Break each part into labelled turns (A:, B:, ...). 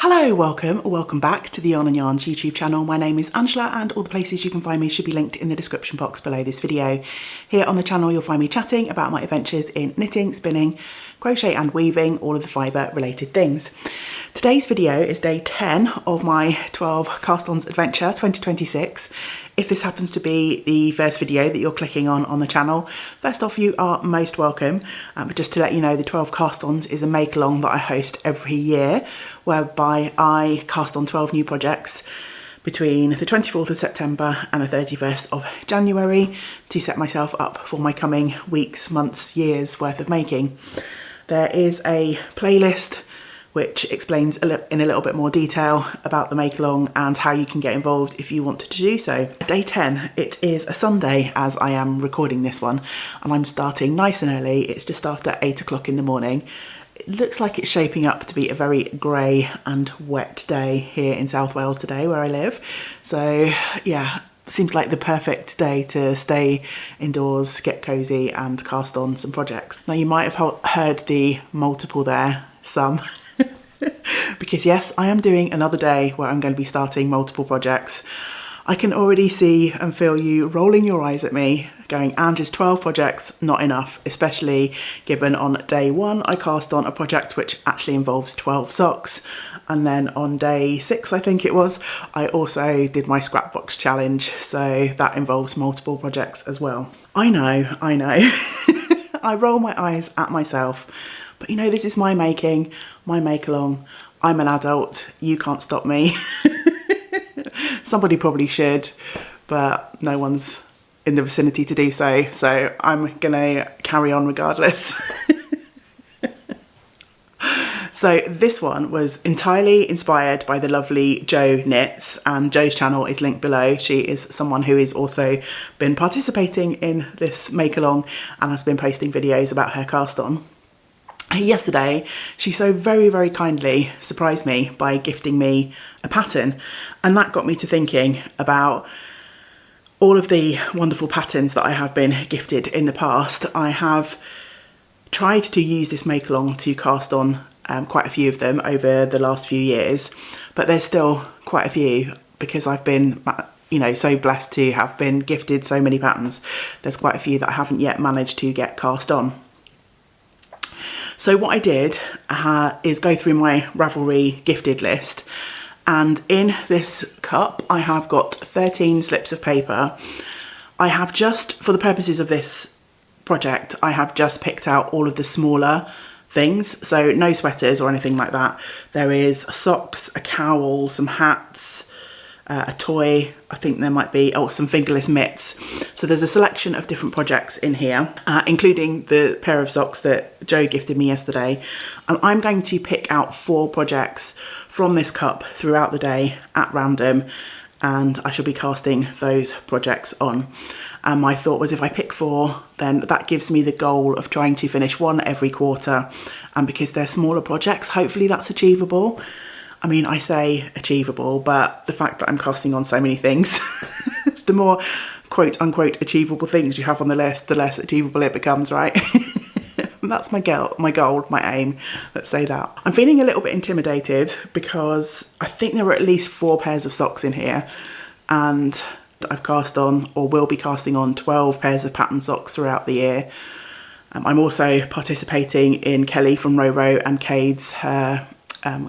A: Hello, welcome back to the YarnNYarns YouTube channel. My name is Angela and all the places you can find me should be linked in the description box below this video. Here on the channel you'll find me chatting about my adventures in knitting, spinning, crochet and weaving, all of the fibre related things. Today's video is day 10 of my 12 Cast Ons adventure 2026. If this happens to be the first video that you're clicking on the channel, first off, you are most welcome. But just to let you know, the 12 Cast Ons is a make along that I host every year, whereby I cast on 12 new projects between the 24th of September and the 31st of January to set myself up for my coming weeks, months, years worth of making. There is a playlist which explains in a little bit more detail about the make along and how you can get involved if you wanted to do so. Day 10, it is a Sunday as I am recording this one, and I'm starting nice and early. It's just after 8 o'clock in the morning. It looks like it's shaping up to be a very grey and wet day here in South Wales today where I live. So yeah, seems like the perfect day to stay indoors, get cosy and cast on some projects. Now you might have heard the multiple there, some. Because yes, I am doing another day where I'm going to be starting multiple projects. I can already see and feel you rolling your eyes at me going, and is 12 projects not enough, especially given on day 1 I cast on a project which actually involves 12 socks, and then on day 6 I think it was, I also did my scrapbox challenge, so that involves multiple projects as well. I know I roll my eyes at myself, but you know, this is my making, my make along. I'm an adult, you can't stop me. Somebody probably should, but no one's in the vicinity to do so, so I'm gonna carry on regardless. So this one was entirely inspired by the lovely Jo Knits, and Jo's channel is linked below. She is someone who has also been participating in this make along and has been posting videos about her cast on. Yesterday, she so very kindly surprised me by gifting me a pattern, and that got me to thinking about all of the wonderful patterns that I have been gifted in the past. I have tried to use this make along to cast on quite a few of them over the last few years, but there's still quite a few because I've been, you know, so blessed to have been gifted so many patterns. There's quite a few that I haven't yet managed to get cast on. So what I did is go through my Ravelry gifted list, and in this cup I have got 13 slips of paper. I have just, for the purposes of this project, I have just picked out all of the smaller things, so no sweaters or anything like that. There is socks, a cowl, some hats, a toy, I think there might be, oh, some fingerless mitts. So there's a selection of different projects in here, including the pair of socks that Jo gifted me yesterday. And I'm going to pick out 4 projects from this cup throughout the day at random, and I shall be casting those projects on. And my thought was, if I pick 4, then that gives me the goal of trying to finish 1 every quarter. And because they're smaller projects, hopefully that's achievable. I mean, I say achievable, but the fact that I'm casting on so many things, the more quote unquote achievable things you have on the list, the less achievable it becomes, right? That's my goal, my aim, let's say that. I'm feeling a little bit intimidated because I think there were at least 4 pairs of socks in here, and I've cast on, or will be casting on, 12 pairs of pattern socks throughout the year. I'm also participating in Kelly from Roro and Cade's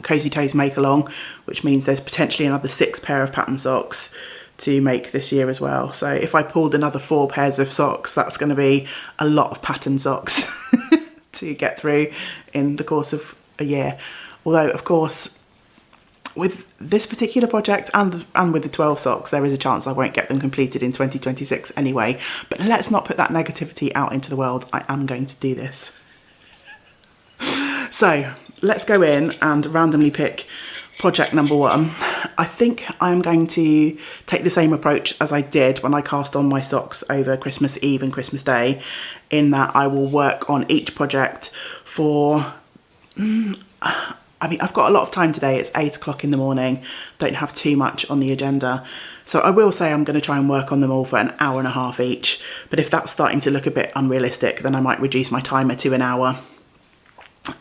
A: Cozy Toes make along, which means there's potentially another 6 pair of pattern socks to make this year as well. So if I pulled another 4 pairs of socks, that's going to be a lot of pattern socks to get through in the course of a year. Although of course with this particular project and with the 12 socks, there is a chance I won't get them completed in 2026 anyway, but let's not put that negativity out into the world. I am going to do this. So let's go in and randomly pick project number 1. I think I'm going to take the same approach as I did when I cast on my socks over Christmas Eve and Christmas Day, in that I will work on each project for, I mean, I've got a lot of time today. It's 8 o'clock in the morning, don't have too much on the agenda. So I will say I'm going to try and work on them all for an hour and a half each, but if that's starting to look a bit unrealistic, then I might reduce my timer to an hour.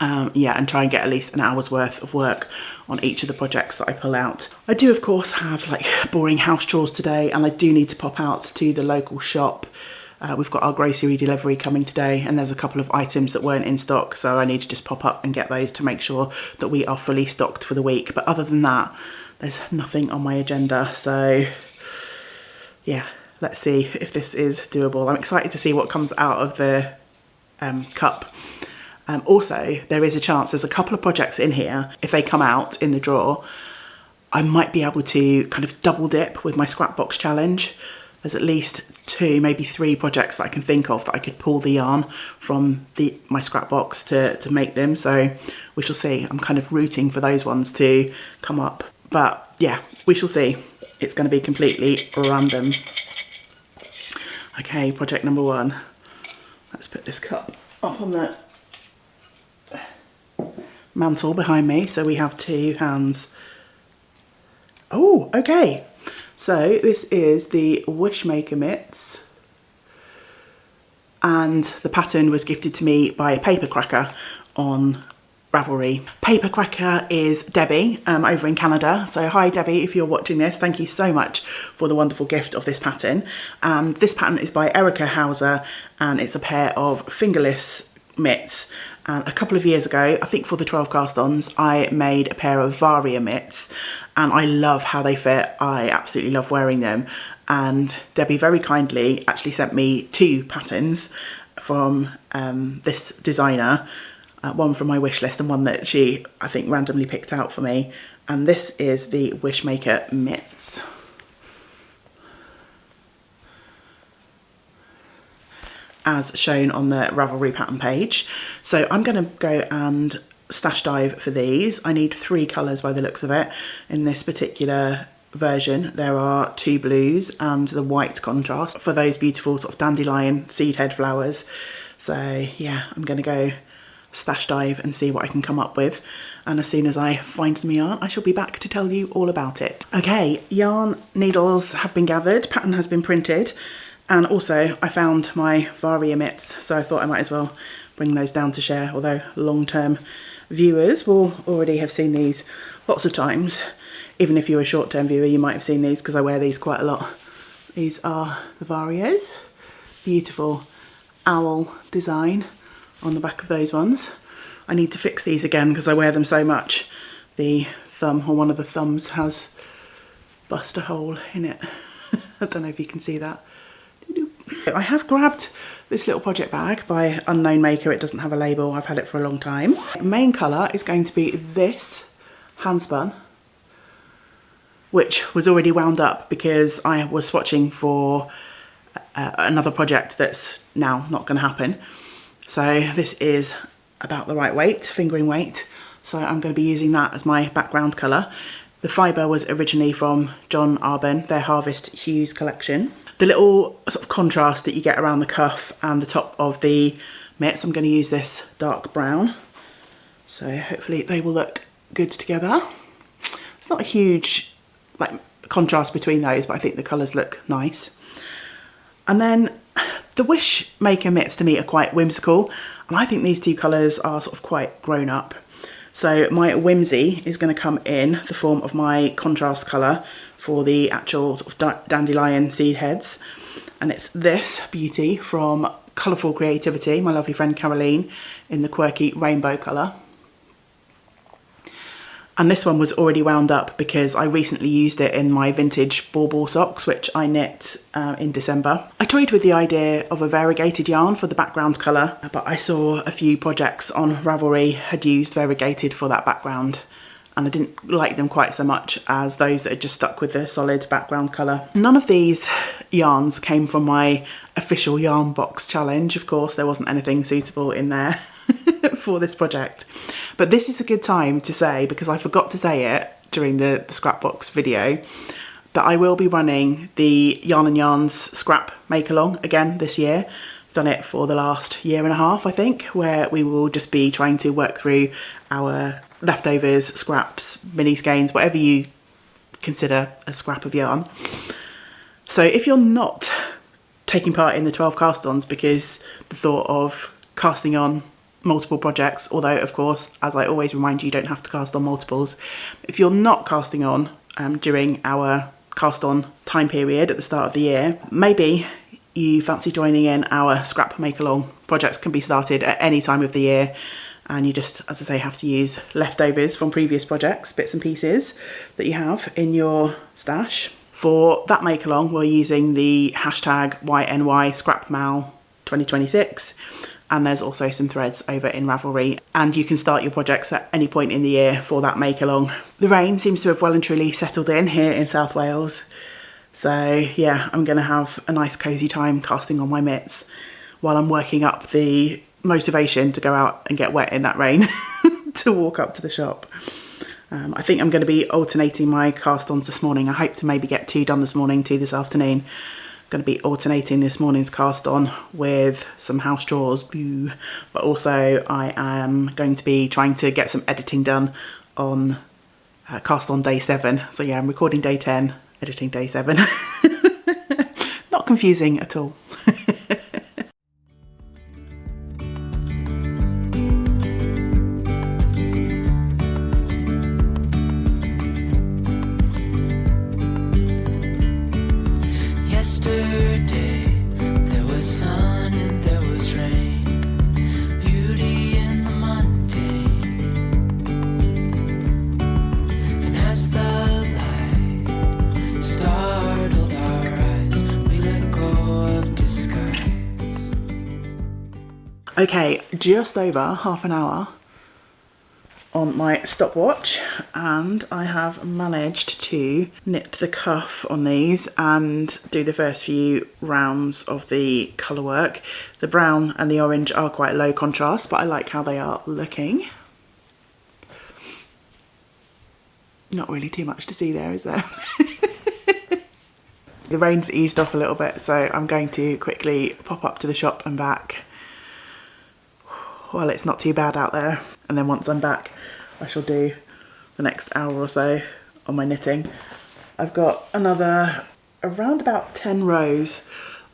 A: Yeah, and try and get at least an hour's worth of work on each of the projects that I pull out. I do, of course, have like boring house chores today, and I do need to pop out to the local shop. We've got our grocery delivery coming today, and there's a couple of items that weren't in stock, so I need to just pop up and get those to make sure that we are fully stocked for the week. But other than that, there's nothing on my agenda, so yeah, let's see if this is doable. I'm excited to see what comes out of the cup. Also, there is a chance, there's a couple of projects in here, if they come out in the draw, I might be able to kind of double dip with my scrapbox challenge. There's at least 2, maybe 3 projects that I can think of that I could pull the yarn from my scrapbox to make them, so we shall see. I'm kind of rooting for those ones to come up, but yeah, we shall see. It's going to be completely random. Okay, project number 1. Let's put this cup up on the mantle behind me so we have 2 hands. Oh, okay. So this is the Wishmaker mitts, and the pattern was gifted to me by Paper Cracker on Ravelry. Paper Cracker is Debbie over in Canada. So hi Debbie, if you're watching this, thank you so much for the wonderful gift of this pattern. This pattern is by Erica Hauser, and it's a pair of fingerless mitts. And a couple of years ago, I think for the 12 cast ons, I made a pair of Varia mitts, and I love how they fit. I absolutely love wearing them. And Debbie very kindly actually sent me 2 patterns from this designer, one from my wish list and one that she, I think, randomly picked out for me. And this is the Wishmaker mitts. As shown on the Ravelry pattern page. So I'm going to go and stash dive for these. I need 3 colours by the looks of it. In this particular version there are 2 blues and the white contrast for those beautiful sort of dandelion seed head flowers. So yeah, I'm going to go stash dive and see what I can come up with, and as soon as I find some yarn I shall be back to tell you all about it. Okay, yarn needles have been gathered, pattern has been printed, and also I found my Varia mitts, so I thought I might as well bring those down to share, although long-term viewers will already have seen these lots of times. Even if you're a short-term viewer, you might have seen these because I wear these quite a lot. These are the Varias. Beautiful owl design on the back of those ones. I need to fix these again because I wear them so much. The thumb, or one of the thumbs, has bust a hole in it. I don't know if you can see that. I have grabbed this little project bag by Unknown Maker. It doesn't have a label. I've had it for a long time. Main colour is going to be this handspun, which was already wound up because I was swatching for another project that's now not going to happen. So this is about the right weight, fingering weight. So I'm going to be using that as my background colour. The fibre was originally from John Arbon, their Harvest Hues collection. The little sort of contrast that you get around the cuff and the top of the mitts, I'm going to use this dark brown. So hopefully they will look good together. It's not a huge contrast between those, but I think the colours look nice. And then the Wishmaker mitts to me are quite whimsical, and I think these 2 colours are sort of quite grown up. So my whimsy is going to come in the form of my contrast colour for the actual sort of dandelion seed heads, and it's this beauty from Colourful Creativity, my lovely friend Caroline, in the quirky rainbow colour. And this one was already wound up because I recently used it in my vintage bauble socks, which I knit in December. I toyed with the idea of a variegated yarn for the background colour, but I saw a few projects on Ravelry had used variegated for that background, and I didn't like them quite so much as those that had just stuck with the solid background colour. None of these yarns came from my official yarn box challenge. Of course, there wasn't anything suitable in there for this project. But this is a good time to say, because I forgot to say it during the scrapbox video, that I will be running the YarnNYarns scrap make along again this year. I've done it for the last year and a half, I think, where we will just be trying to work through our leftovers, scraps, mini skeins, whatever you consider a scrap of yarn. So if you're not taking part in the 12 cast ons because the thought of casting on multiple projects, although of course, as I always remind you, you don't have to cast on multiples. If you're not casting on during our cast on time period at the start of the year, maybe you fancy joining in our scrap make along. Projects can be started at any time of the year, and you just, as I say, have to use leftovers from previous projects, bits and pieces that you have in your stash. For that make along, we're using the hashtag YNY scrapmal 2026, and there's also some threads over in Ravelry, and you can start your projects at any point in the year for that make along. The rain seems to have well and truly settled in here in South Wales, so yeah, I'm gonna have a nice cozy time casting on my mitts while I'm working up the motivation to go out and get wet in that rain to walk up to the shop. I think I'm going to be alternating my cast-ons this morning. I hope to maybe get 2 done this morning, 2 this afternoon. I'm going to be alternating this morning's cast-on with some house chores, but also I am going to be trying to get some editing done on cast-on day 7. So yeah, I'm recording day 10, editing day 7. Not confusing at all. Okay, just over half an hour on my stopwatch, and I have managed to knit the cuff on these and do the first few rounds of the colour work. The brown and the orange are quite low contrast, but I like how they are looking. Not really too much to see there, is there? The rain's eased off a little bit, so I'm going to quickly pop up to the shop and back while it's not too bad out there, and then once I'm back I shall do the next hour or so on my knitting. I've got another around about 10 rows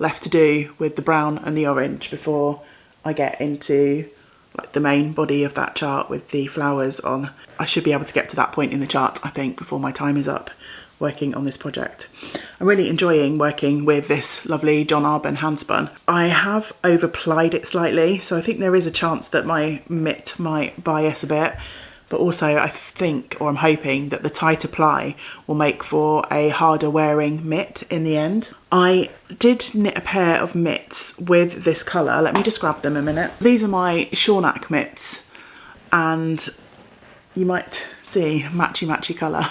A: left to do with the brown and the orange before I get into like the main body of that chart with the flowers on. I should be able to get to that point in the chart, I think, before my time is up working on this project. I'm really enjoying working with this lovely John Arbon handspun. I have overplied it slightly, so I think there is a chance that my mitt might bias a bit, but also I think, or I'm hoping, that the tighter ply will make for a harder wearing mitt in the end. I did knit a pair of mitts with this colour. Let me just grab them a minute. These are my Shawnack mitts, and you might see matchy colour.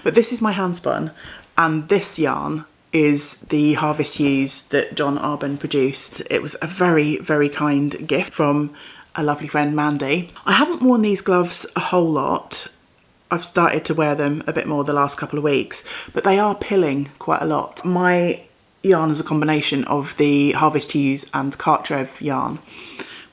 A: But this is my handspun, and this yarn is the Harvest Hues that John Arbon produced. It was a very, very kind gift from a lovely friend, Mandy. I haven't worn these gloves a whole lot. I've started to wear them a bit more the last couple of weeks, but they are pilling quite a lot. My yarn is a combination of the Harvest Hues and Cartrev yarn,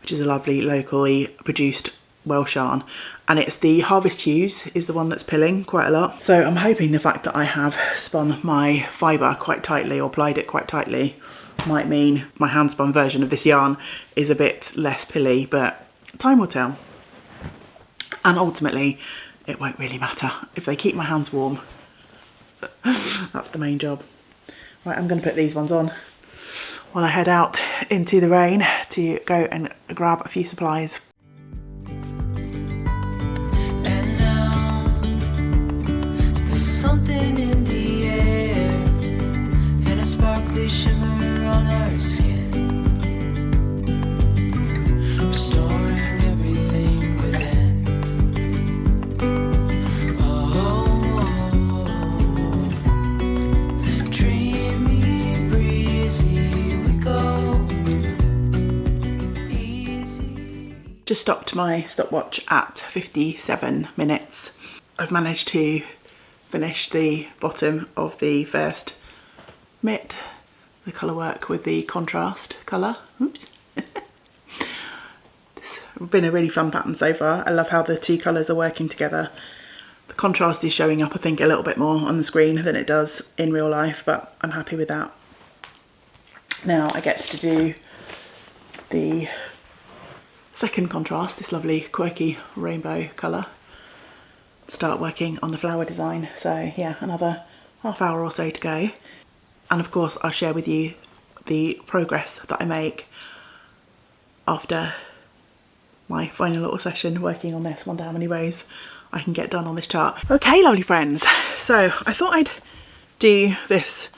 A: which is a lovely locally produced Welsh yarn, and it's the Harvest Hues is the one that's pilling quite a lot. So I'm hoping the fact that I have spun my fibre quite tightly, or plied it quite tightly, might mean my hand spun version of this yarn is a bit less pilly, but time will tell. And ultimately it won't really matter if they keep my hands warm. That's the main job. Right, I'm going to put these ones on while I head out into the rain to go and grab a few supplies.
B: Something in the air and a sparkly shimmer on our skin, restoring everything within. Oh, dreamy, breezy, we go easy.
A: Just stopped my stopwatch at 57 minutes. I've managed to finish the bottom of the first mitt, the colour work with the contrast colour. Oops. This has been a really fun pattern so far. I love how the two colours are working together. The contrast is showing up, I think, a little bit more on the screen than it does in real life, but I'm happy with that. Now I get to do the second contrast, this lovely quirky rainbow colour, start working on the flower design. So yeah, another half hour or so to go. And of course I'll share with you the progress that I make after my final little session working on this. Wonder how many rows I can get done on this chart. Okay, lovely friends, so I thought I'd do this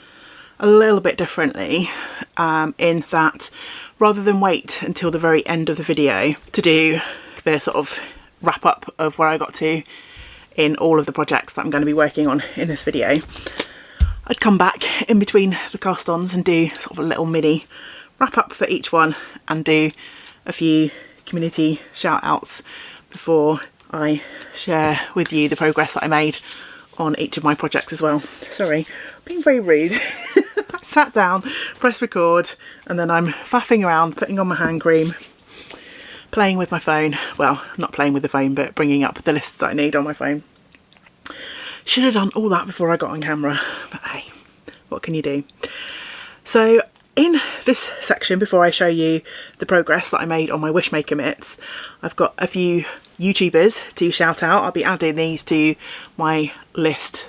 A: a little bit differently, in that rather than wait until the very end of the video to do the sort of wrap up of where I got to in all of the projects that I'm going to be working on in this video, I'd come back in between the cast ons and do sort of a little mini wrap up for each one and do a few community shout outs before I share with you the progress that I made on each of my projects as well. Sorry, being very rude. I sat down, pressed record, and then I'm faffing around, putting on my hand cream, playing with my phone. Well, not playing with the phone, but bringing up the lists that I need on my phone. Should have done all that before I got on camera, but hey, what can you do? So in this section, before I show you the progress that I made on my Wishmaker mitts, I've got a few YouTubers to shout out. I'll be adding these to my list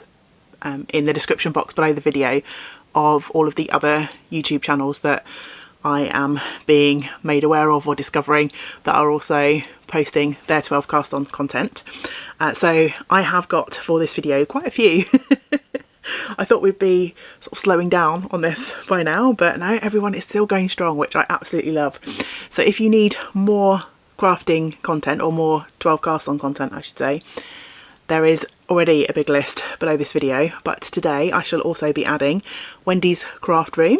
A: in the description box below the video of all of the other YouTube channels that I am being made aware of or discovering that are also posting their 12 cast on content. So I have got for this video quite a few. I thought we'd be sort of slowing down on this by now, but no, everyone is still going strong, which I absolutely love. So if you need more crafting content, or more 12 cast on content I should say, there is already a big list below this video, but today I shall also be adding Wendy's Craft Room,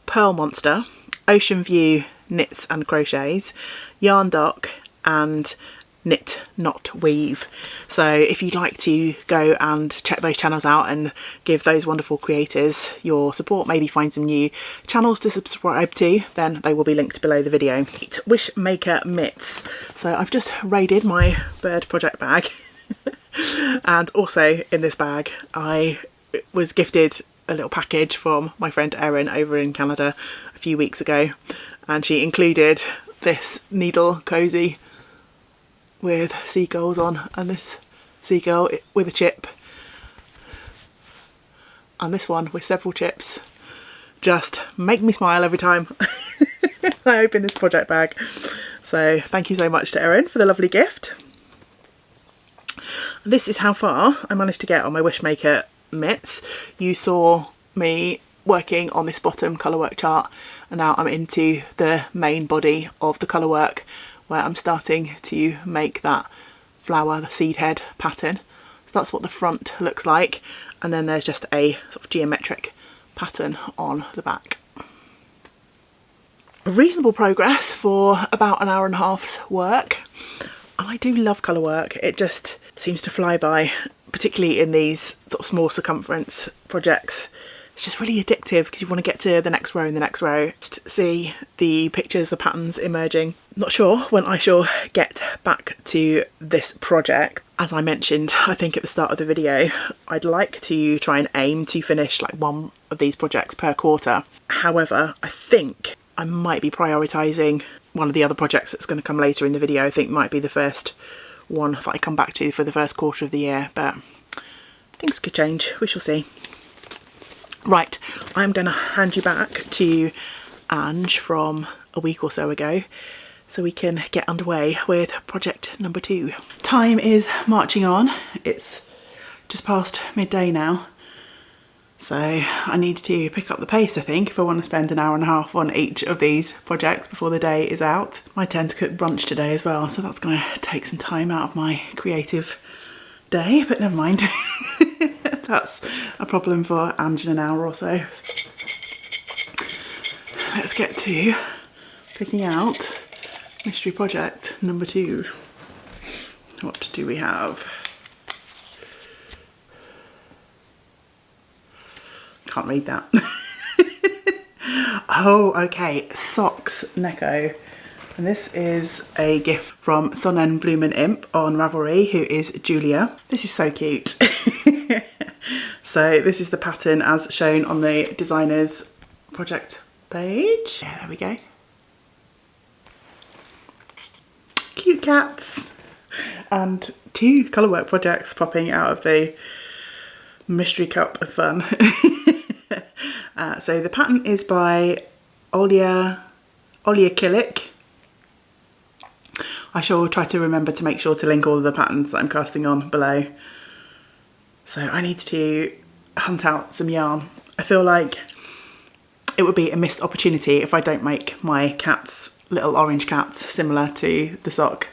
A: Pearl Monster, Ocean View Knits and Crochets, Yarn Doc, and Knit Not Weave. So if you'd like to go and check those channels out and give those wonderful creators your support, maybe find some new channels to subscribe to, then they will be linked below the video. Wishmaker mitts. So I've just raided my bird project bag and also in this bag I was gifted a little package from my friend Erin over in Canada a few weeks ago, and she included this needle cozy with seagulls on, and this seagull with a chip, and this one with several chips. Just make me smile every time I open this project bag. So thank you so much to Erin for the lovely gift. This is how far I managed to get on my Wishmaker mitts. You saw me working on this bottom colourwork chart, and now I'm into the main body of the colourwork, where I'm starting to make that flower, the seed head pattern. So that's what the front looks like, and then there's just a sort of geometric pattern on the back. Reasonable progress for about an hour and a half's work. And I do love colour work, it just seems to fly by, particularly in these sort of small circumference projects. It's just really addictive because you want to get to the next row and the next row to see the pictures, the patterns emerging. Not sure when I shall get back to this project. As I mentioned, I think at the start of the video, I'd like to try and aim to finish like one of these projects per quarter. However, I think I might be prioritising one of the other projects that's going to come later in the video. I think might be the first one that I come back to for the first quarter of the year, but things could change, we shall see. Right, I'm going to hand you back to Ange from a week or so ago so we can get underway with project number 2. Time is marching on. It's just past midday now, so I need to pick up the pace, I think, if I want to spend an hour and a half on each of these projects before the day is out. I tend to cook brunch today as well, so that's going to take some time out of my creative day, but never mind. That's a problem for Ange in an hour or so. Let's get to picking out mystery project number 2. What do we have? Can't read that. Oh, okay, socks, Neco. And this is a gift from Sonnen Blumen Imp on Ravelry, who is Julia. This is so cute. So this is the pattern as shown on the designer's project page. Yeah, there we go. cute cats and 2 colourwork projects popping out of the mystery cup of fun. So the pattern is by Olia Killick. I shall try to remember to make sure to link all of the patterns that I'm casting on below. So I need to hunt out some yarn. I feel like it would be a missed opportunity if I don't make my cats, little orange cats, similar to the sock,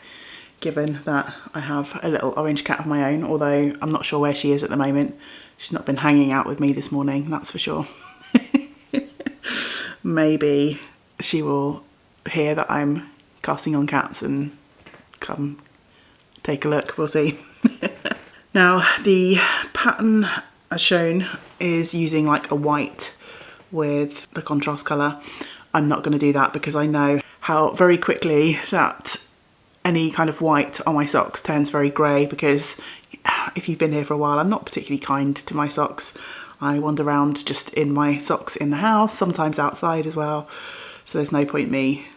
A: given that I have a little orange cat of my own, although I'm not sure where she is at the moment. She's not been hanging out with me this morning, that's for sure. Maybe she will hear that I'm casting on cats and come take a look, we'll see. Now the pattern as shown is using like a white with the contrast colour. I'm not going to do that because I know how very quickly that any kind of white on my socks turns very grey, because if you've been here for a while, I'm not particularly kind to my socks. I wander around just in my socks in the house, sometimes outside as well, so there's no point me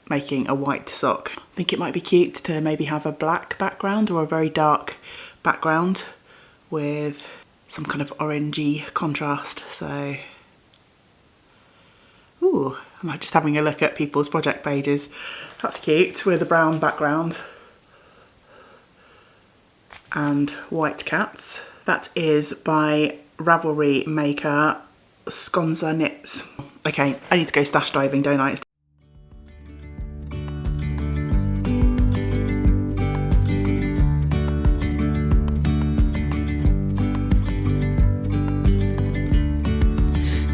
A: making a white sock. I think it might be cute to maybe have a black background or a very dark background with some kind of orangey contrast. So, ooh, I'm just having a look at people's project pages. That's cute, with a brown background and white cats. That is by Ravelry maker Sconza Knits. Okay, I need to go stash diving, don't I?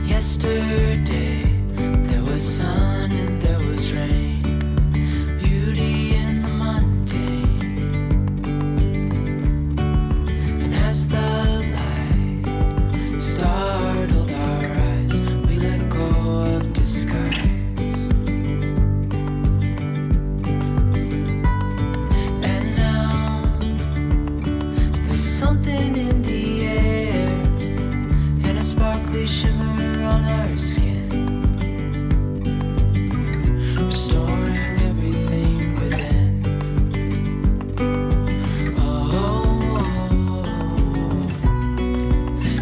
B: Yesterday there was sun and there was rain, beauty in the mundane. And as the light startled our eyes, we let go of disguise. And now there's something in the air and a sparkly shimmer on our skin, restoring everything within. Oh,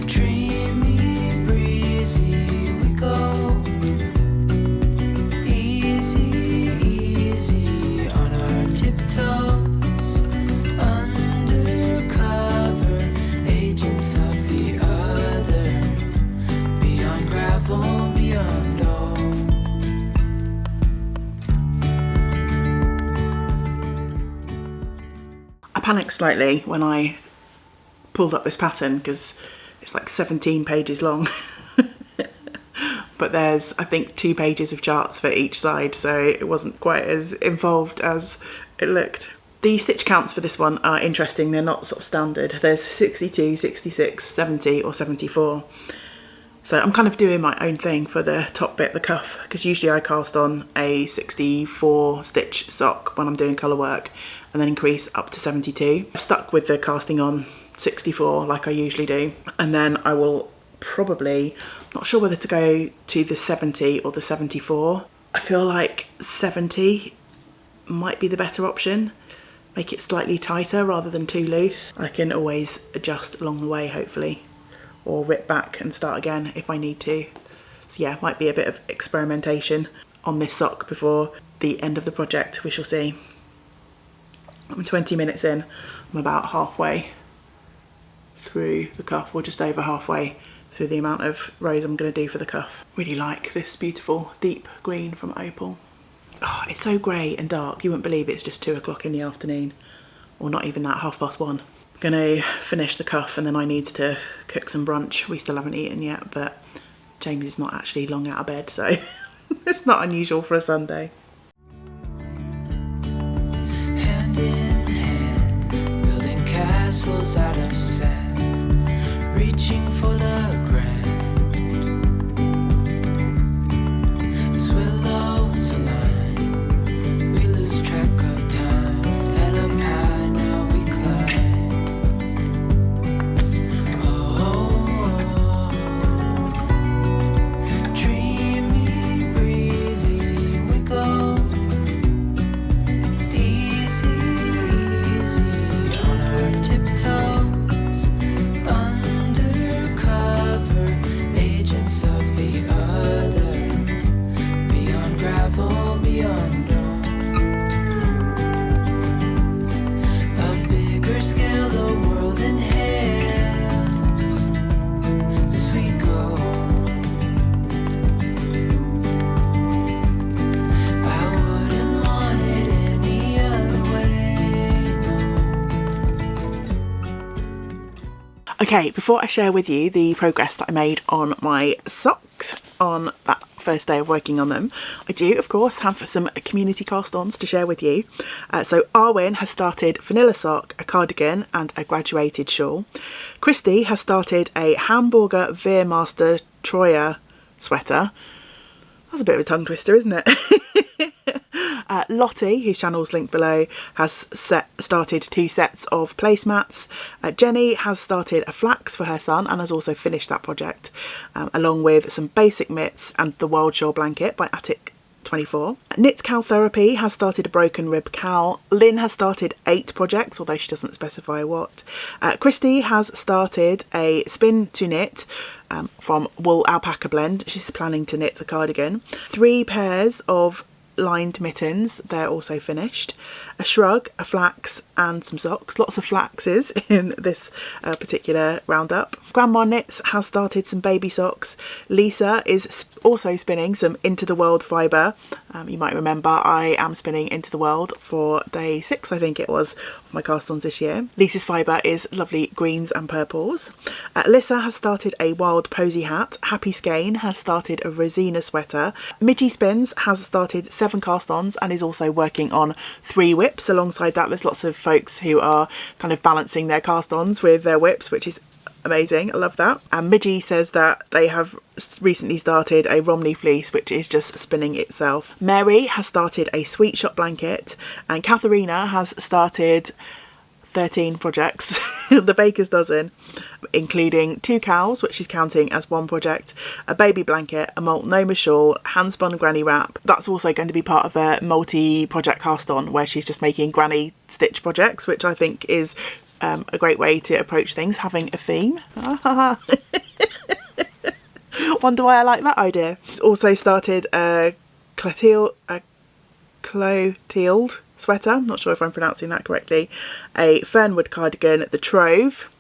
B: dreamy, breezy, we go. Easy, easy on our tiptoes, undercover agents of the other. Beyond gravel, beyond all.
A: I panicked slightly when I pulled up this pattern because it's like 17 pages long. But there's, I think, 2 pages of charts for each side, so it wasn't quite as involved as it looked. The stitch counts for this one are interesting. They're not sort of standard. There's 62, 66, 70 or 74. So I'm kind of doing my own thing for the top bit, the cuff, because usually I cast on a 64 stitch sock when I'm doing colour work and then increase up to 72. I've stuck with the casting on 64 like I usually do, and then I will probably, not sure whether to go to the 70 or the 74. I feel like 70 might be the better option. Make it slightly tighter rather than too loose. I can always adjust along the way, hopefully, or rip back and start again if I need to. So yeah, might be a bit of experimentation on this sock before the end of the project, we shall see. I'm 20 minutes in, I'm about halfway through the cuff, or just over halfway through the amount of rows I'm going to do for the cuff. Really like this beautiful deep green from Opal. Oh, it's so grey and dark, you wouldn't believe it's just 2 o'clock in the afternoon, or not even that, 1:30. Gonna finish the cuff and then I need to cook some brunch. We still haven't eaten yet, but James is not actually long out of bed, so it's not unusual for a Sunday.
B: Hand in hand, building castles out of sand, reaching for the grand. As willows align, we lose track of time. Head up high, now we climb. Oh, dreamy, breezy, we go.
A: Okay, before I share with you the progress that I made on my socks on that first day of working on them, I do of course have some community cast-ons to share with you. So Arwen has started vanilla sock, a cardigan and a graduated shawl. Christy has started a Hamburger Veermaster Troyer sweater. That's a bit of a tongue twister, isn't it? Lottie, whose channel's linked below, has started 2 sets of placemats. Jenny has started a flax for her son and has also finished that project, along with some basic mitts and the Wild Shore blanket by Attic24. Knit Cowl Therapy has started a broken rib cowl. Lynn has started 8 projects, although she doesn't specify what. Christy has started a spin to knit from wool alpaca blend. She's planning to knit a cardigan. 3 pairs of lined mittens, they're also finished. A shrug, a flax and some socks. Lots of flaxes in this particular roundup. Grandma Knits has started some baby socks. Lisa is also spinning some Into the World fibre. You might remember I am spinning Into the World for day 6, I think it was, of my cast-ons this year. Lisa's fibre is lovely greens and purples. Alyssa has started a wild posy hat. Happy Skein has started a Rosina sweater. Midgie Spins has started 7 cast-ons and is also working on 3 whips. Alongside that, there's lots of folks who are kind of balancing their cast-ons with their whips, which is amazing. I love that. And Midgie says that they have recently started a Romney fleece, which is just spinning itself. Mary has started a Sweet Shop blanket, and Katharina has started 13 projects, the baker's dozen, including 2 cowls, which she's counting as 1 project, a baby blanket, a multnomah shawl, hand-spun granny wrap. That's also going to be part of a multi-project cast-on where she's just making granny stitch projects, which I think is a great way to approach things, having a theme. Wonder why I like that idea. It's also started a clotilde sweater, I'm not sure if I'm pronouncing that correctly, a fernwood cardigan, the Trove,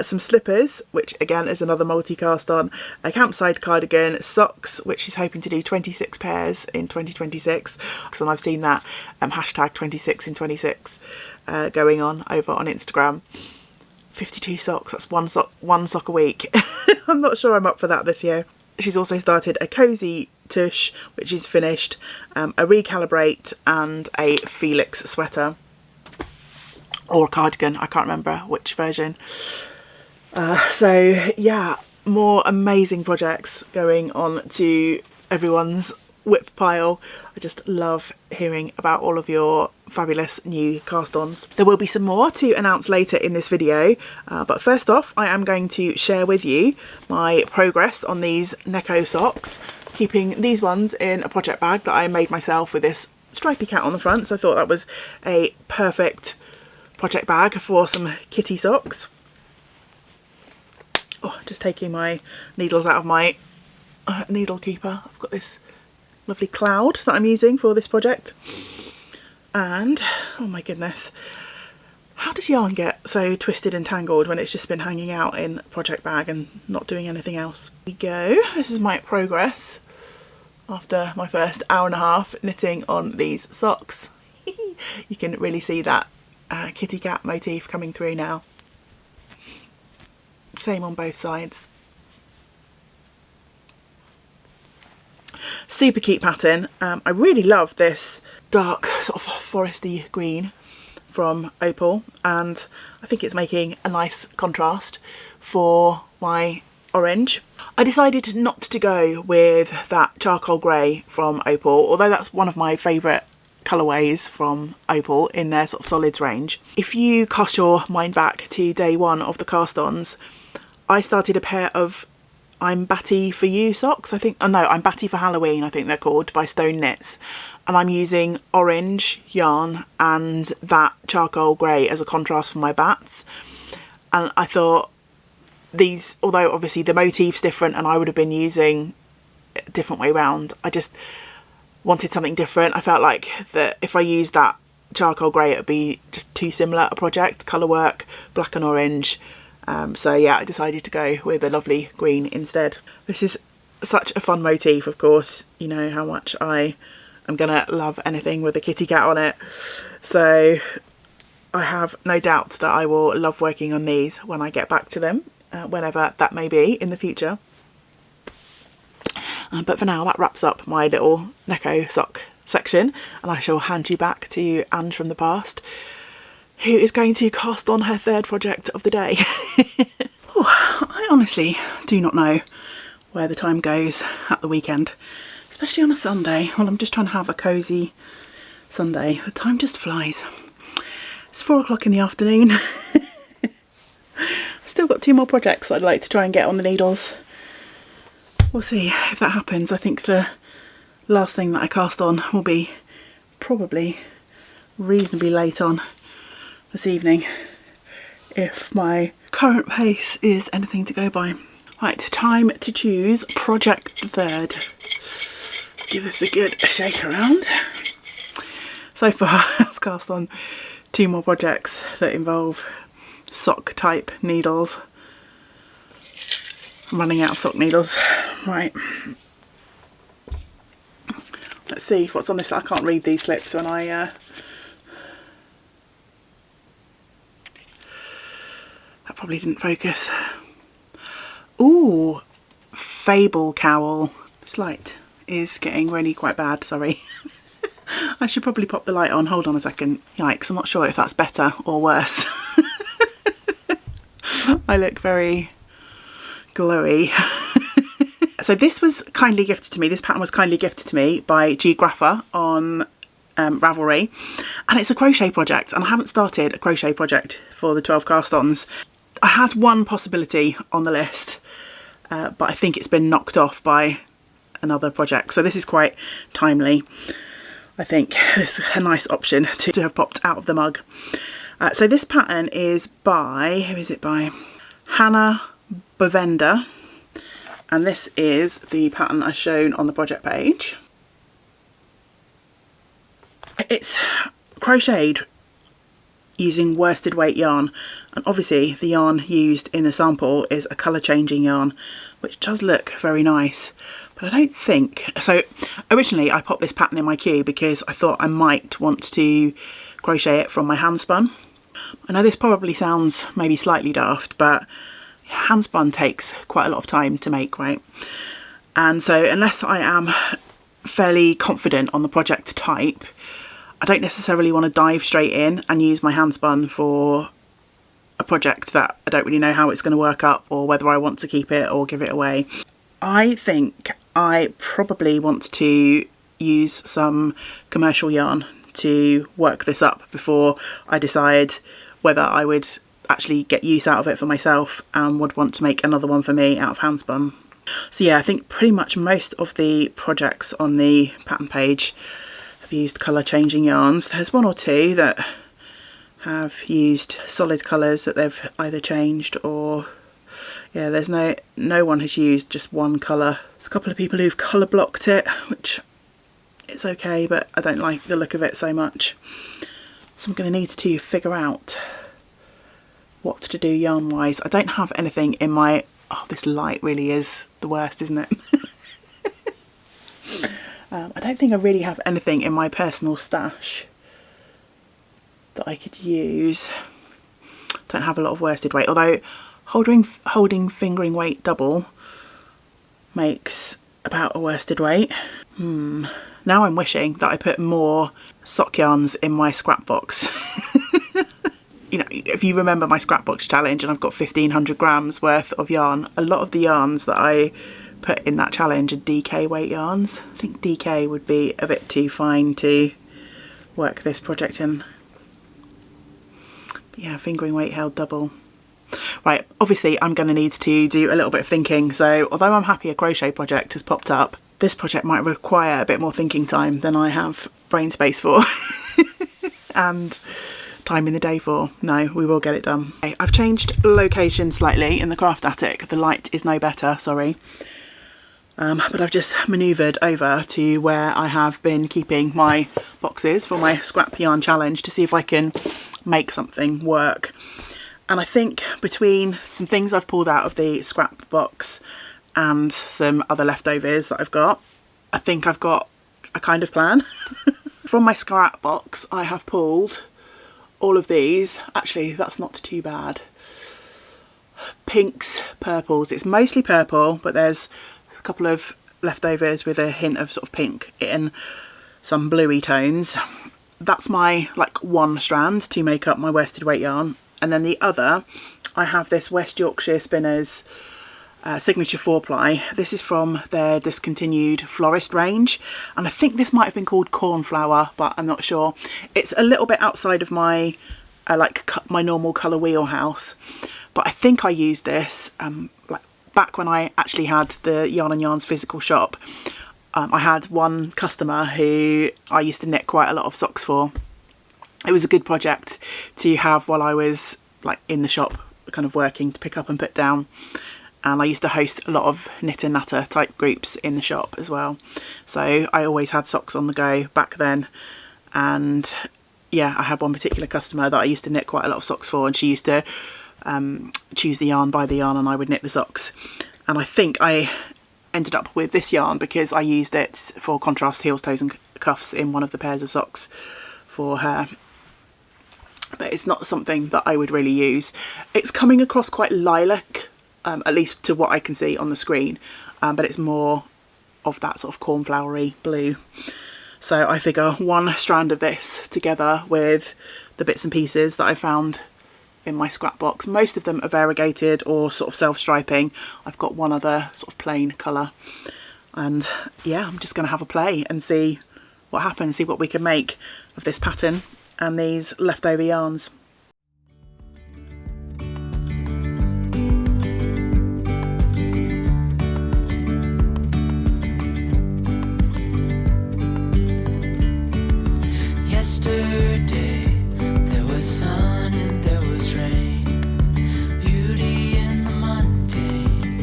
A: some slippers, which again is another multi-cast on, a campsite cardigan, socks, which she's hoping to do 26 pairs in 2026, and I've seen that hashtag 26 in 26 going on over on Instagram. 52 socks, that's one sock a week. I'm not sure I'm up for that this year. She's also started a cozy tush, which is finished, a recalibrate and a Felix sweater, or a cardigan, I can't remember which version. So yeah, more amazing projects going on to everyone's whip pile. I just love hearing about all of your fabulous new cast-ons. There will be some more to announce later in this video, but first off I am going to share with you my progress on these Neco socks, keeping these ones in a project bag that I made myself with this stripy cat on the front, so I thought that was a perfect project bag for some kitty socks. Oh, just taking my needles out of my needle keeper. I've got this lovely cloud that I'm using for this project, and oh my goodness, how does yarn get so twisted and tangled when it's just been hanging out in a project bag and not doing anything else? Here we go. This is my progress after my first hour and a half knitting on these socks. You can really see that kitty cat motif coming through now. Same on both sides. Super cute pattern. I really love this dark sort of foresty green from Opal, and I think it's making a nice contrast for my orange. I decided not to go with that charcoal grey from Opal, although that's one of my favourite colourways from Opal in their sort of solids range. If you cast your mind back to day 1 of the cast-ons, I started a pair of I'm Batty for You socks, I think. Oh no, I'm Batty for Halloween, I think they're called, by Stone Knits. And I'm using orange yarn and that charcoal grey as a contrast for my bats. And I thought these, although obviously the motif's different and I would have been using a different way round, I just wanted something different. I felt like that if I used that charcoal grey it would be just too similar a project, colour work, black and orange. So yeah, I decided to go with a lovely green instead. This is such a fun motif, of course. You know how much I am gonna love anything with a kitty cat on it. So I have no doubt that I will love working on these when I get back to them, whenever that may be in the future. But for now, that wraps up my little Neco sock section, and I shall hand you back to Ange from the past, who is going to cast on her third project of the day. Oh, I honestly do not know where the time goes at the weekend, especially on a Sunday. Well, I'm just trying to have a cosy Sunday. The time just flies. It's 4 o'clock in the afternoon. I've still got 2 more projects I'd like to try and get on the needles. We'll see if that happens. I think the last thing that I cast on will be probably reasonably late on this evening, if my current pace is anything to go by. Right, time to choose project third. Give this a good shake around. So far I've cast on 2 more projects that involve sock type needles. I'm running out of sock needles. Right. Let's see what's on this. I can't read these slips when I that probably didn't focus. Ooh, Fable cowl. This light is getting really quite bad, sorry. I should probably pop the light on. Hold on a second. Yikes, I'm not sure if that's better or worse. I look very glowy. So this was kindly gifted to me. This pattern was kindly gifted to me by Geographer on Ravelry, and it's a crochet project, and I haven't started a crochet project for the 12 cast-ons. I had one possibility on the list, but I think it's been knocked off by another project, so this is quite timely. I think this is a nice option to have popped out of the mug. So this pattern is by, who is it by? Hannah Bovenda, and this is the pattern I've shown on the project page. It's crocheted using worsted weight yarn, and obviously the yarn used in the sample is a colour changing yarn, which does look very nice. But I don't think, so originally I popped this pattern in my queue because I thought I might want to crochet it from my hand spun. I know this probably sounds maybe slightly daft, but hand spun takes quite a lot of time to make, right? And so unless I am fairly confident on the project type, I don't necessarily want to dive straight in and use my hand spun for a project that I don't really know how it's going to work up, or whether I want to keep it or give it away. I think I probably want to use some commercial yarn to work this up before I decide whether I would actually get use out of it for myself and would want to make another one for me out of hand spun. So yeah, I think pretty much most of the projects on the pattern page have used colour changing yarns. There's 1 or 2 that have used solid colours that they've either changed, or yeah, there's no one has used just one colour. There's a couple of people who've colour blocked it, which it's okay, but I don't like the look of it so much. So I'm going to need to figure out what to do yarn wise. I don't have anything in my, oh, this light really is the worst, isn't it? I don't think I really have anything in my personal stash that I could use. Don't have a lot of worsted weight, although holding fingering weight double makes about a worsted weight. Now I'm wishing that I put more sock yarns in my scrap box. You know, if you remember my scrap box challenge, and I've got 1500 grams worth of yarn, a lot of the yarns that I put in that challenge are DK weight yarns. I think DK would be a bit too fine to work this project in. But yeah, fingering weight held double. Right, obviously I'm going to need to do a little bit of thinking, so although I'm happy a crochet project has popped up, this project might require a bit more thinking time than I have brain space for. And time in the day for. No, we will get it done. Okay, I've changed location slightly in the craft attic. The light is no better, sorry. But I've just manoeuvred over to where I have been keeping my boxes for my scrap yarn challenge to see if I can make something work. And I think between some things I've pulled out of the scrap box and some other leftovers that I've got, I think I've got a kind of plan. From my scrap box I have pulled all of these, actually that's not too bad. Pinks, purples, it's mostly purple, but there's a couple of leftovers with a hint of sort of pink in some bluey tones. That's my like one strand to make up my worsted weight yarn. And then the other, I have this West Yorkshire Spinners signature 4-ply. This is from their discontinued florist range, and I think this might have been called cornflower, but I'm not sure. It's a little bit outside of my my normal colour wheelhouse, but I think I used this like back when I actually had the YarnNYarns physical shop. I had one customer who I used to knit quite a lot of socks for. It was a good project to have while I was like in the shop kind of working, to pick up and put down. And I used to host a lot of knit and natter type groups in the shop as well. So I always had socks on the go back then. And yeah, I had one particular customer that I used to knit quite a lot of socks for, and she used to choose the yarn, buy the yarn, and I would knit the socks. And I think I ended up with this yarn because I used it for contrast heels, toes and cuffs in one of the pairs of socks for her. But it's not something that I would really use. It's coming across quite lilac, at least to what I can see on the screen, but it's more of that sort of cornflowery blue. So I figure one strand of this together with the bits and pieces that I found in my scrap box. Most of them are variegated or sort of self-striping. I've got one other sort of plain colour, and yeah, I'm just going to have a play and see what happens, see what we can make of this pattern and these leftover yarns.
B: Yesterday there was sun and there was rain, beauty in the mundane.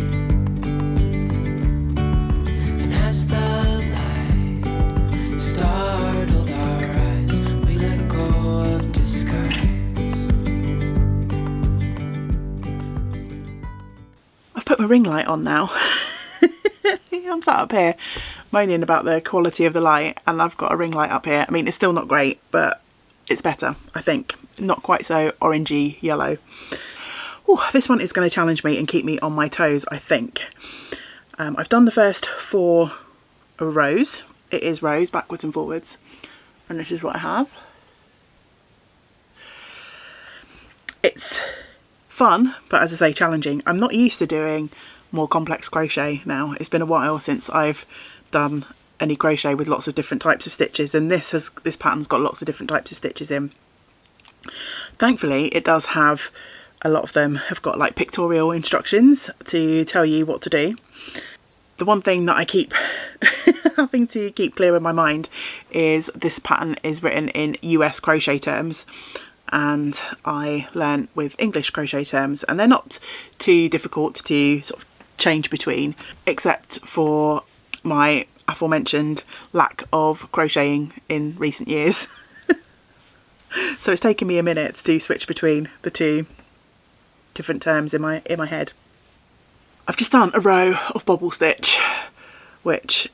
B: And as the light startled our eyes, we let go of disguise.
A: I've put my ring light on now. I'm sat up here moaning about the quality of the light, and I've got a ring light up here. I mean, it's still not great, but it's better, I think. Not quite so orangey yellow. Ooh, this one is going to challenge me and keep me on my toes, I think. I've done the first 4 rows. It is rows backwards and forwards, and this is what I have. It's fun, but as I say, challenging. I'm not used to doing more complex crochet now. It's been a while since I've done any crochet with lots of different types of stitches, and this pattern's got lots of different types of stitches in. Thankfully, it does have, a lot of them have got like pictorial instructions to tell you what to do. The one thing that I keep having to keep clear in my mind is this pattern is written in US crochet terms, and I learnt with English crochet terms, and they're not too difficult to sort of change between, except for my aforementioned lack of crocheting in recent years. So it's taken me a minute to switch between the two different terms in my head. I've just done a row of bobble stitch, which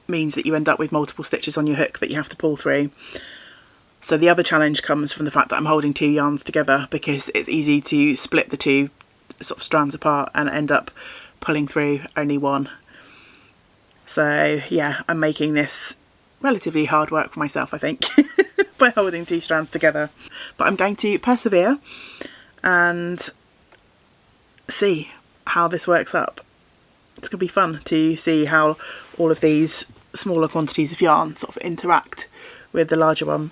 A: means that you end up with multiple stitches on your hook that you have to pull through. So the other challenge comes from the fact that I'm holding 2 yarns together, because it's easy to split the 2 sort of strands apart and end up pulling through only one. So yeah, I'm making this relatively hard work for myself, I think, by holding 2 strands together. But I'm going to persevere and see how this works up. It's going to be fun to see how all of these smaller quantities of yarn sort of interact with the larger one.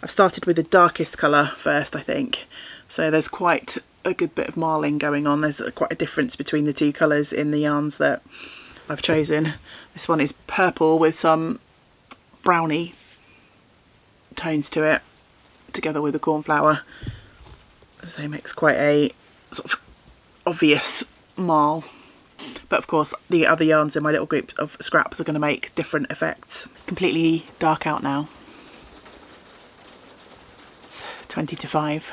A: I've started with the darkest colour first, I think. So there's quite a good bit of marling going on. There's quite a difference between the 2 colours in the yarns that I've chosen. This one is purple with some browny tones to it, together with the cornflower. So it makes quite a sort of obvious marl. But of course, the other yarns in my little group of scraps are going to make different effects. It's completely dark out now. It's 20 to 5.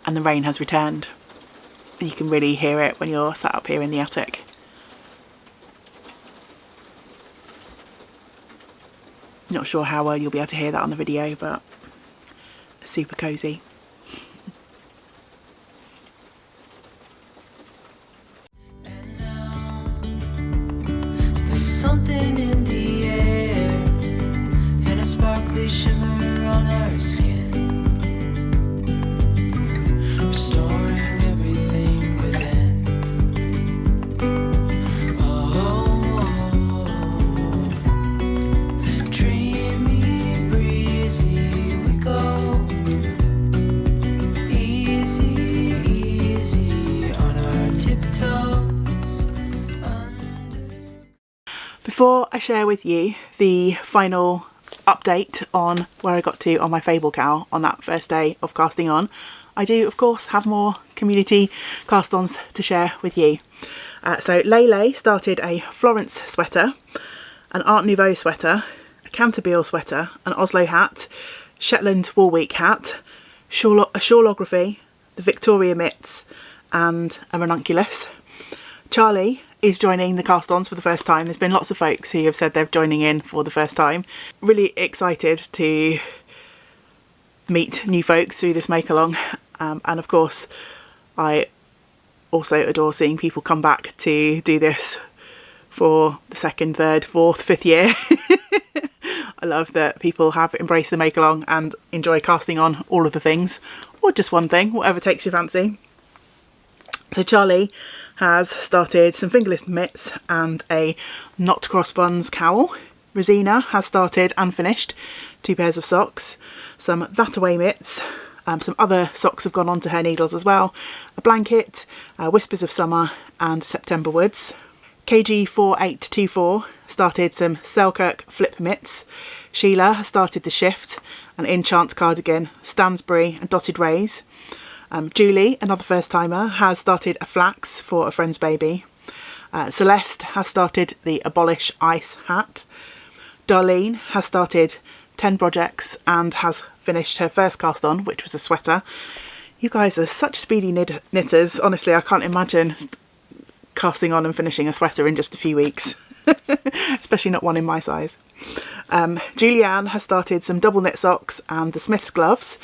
A: And the rain has returned. You can really hear it when you're sat up here in the attic. Not sure how well you'll be able to hear that on the video, but super cozy.
B: And now there's something in the air and a sparkly shimmer on our skin, restoring everything within. Oh, dreamy, breezy, we go easy, easy on our tiptoes under.
A: Before I share with you the final update on where I got to on my Fable cowl on that first day of casting on, I do of course have more community cast-ons to share with you. So Lele started a Florence sweater, an Art Nouveau sweater, a Canterbury sweater, an Oslo hat, Shetland Wool Week hat, a shawlography, the Victoria mitts and a ranunculus. Charlie is joining the cast-ons for the first time. There's been lots of folks who have said they're joining in for the first time. Really excited to meet new folks through this make-along, and of course I also adore seeing people come back to do this for the second, third, fourth, fifth year. I love that people have embraced the make-along and enjoy casting on all of the things, or just one thing, whatever takes your fancy. So Charlie has started some fingerless mitts and a knot crossbuns cowl. Rosina has started and finished 2 pairs of socks, some that-away mitts, some other socks have gone onto her needles as well, a blanket, Whispers of Summer and September Woods. KG4824 started some Selkirk flip mitts. Sheila has started the shift, an enchant cardigan, Stansbury and dotted rays. Julie, another first timer, has started a flax for a friend's baby. Celeste has started the Abolish Ice hat. Darlene has started 10 projects and has finished her first cast on, which was a sweater. You guys are such speedy knitters. Honestly, I can't imagine casting on and finishing a sweater in just a few weeks. Especially not one in my size. Julianne has started some double knit socks and the Smith's gloves.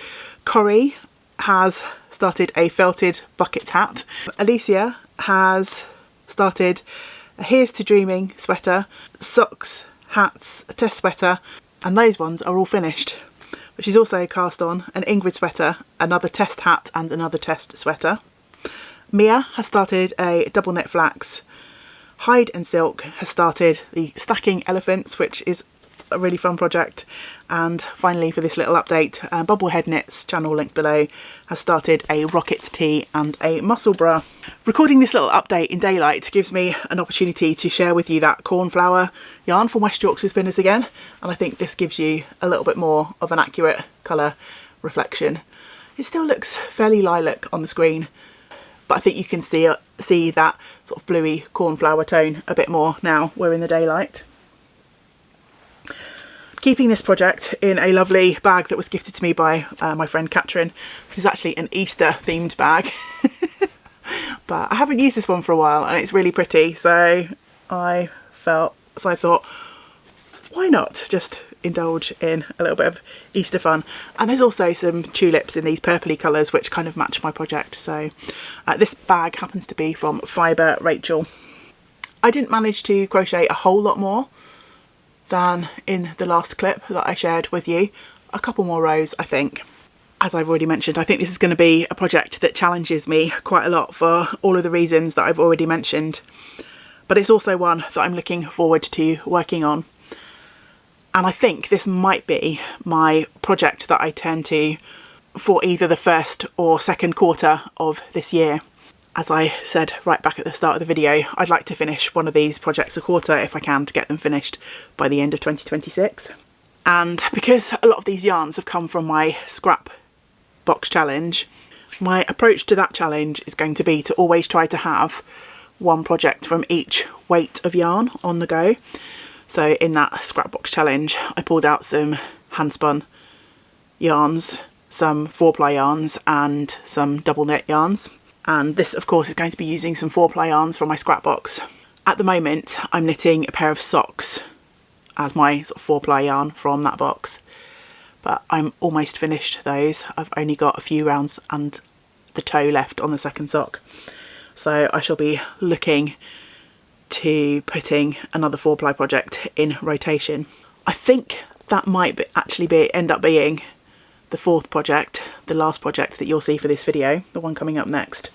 A: Corrie has started a felted bucket hat. Alicia has started a Here's to Dreaming sweater, socks, hats, a test sweater, and those ones are all finished. But she's also cast on an Ingrid sweater, another test hat and another test sweater. Mia has started a double knit flax. Hide and Silk has started the Stacking Elephants, which is a really fun project. And finally, for this little update, Bubblehead Knits, channel linked below, has started a rocket tee and a muscle bra. Recording this little update in daylight gives me an opportunity to share with you that cornflower yarn from West Yorkshire Spinners again, and I think this gives you a little bit more of an accurate colour reflection. It still looks fairly lilac on the screen, but I think you can see that sort of bluey cornflower tone a bit more now we're in the daylight. Keeping this project in a lovely bag that was gifted to me by my friend Katrin, which is actually an Easter themed bag. But I haven't used this one for a while and it's really pretty, so I thought, why not just indulge in a little bit of Easter fun. And there's also some tulips in these purpley colours which kind of match my project. So this bag happens to be from Fibre Rachel. I didn't manage to crochet a whole lot more than in the last clip that I shared with you. A couple more rows, I think. As I've already mentioned, I think this is going to be a project that challenges me quite a lot for all of the reasons that I've already mentioned. But it's also one that I'm looking forward to working on. And I think this might be my project that I turn to for either the first or second quarter of this year. As I said right back at the start of the video, I'd like to finish one of these projects a quarter if I can, to get them finished by the end of 2026. And because a lot of these yarns have come from my scrap box challenge, my approach to that challenge is going to be to always try to have one project from each weight of yarn on the go. So in that scrap box challenge, I pulled out some hand-spun yarns, some 4-ply yarns and some double knit yarns. And this of course is going to be using some 4-ply yarns from my scrap box. At the moment I'm knitting a pair of socks as my sort of 4-ply yarn from that box. but I'm almost finished those. I've only got a few rounds and the toe left on the second sock, so I shall be looking to putting another 4-ply project in rotation. I think that might end up being the 4th project, the last project that you'll see for this video, the one coming up next,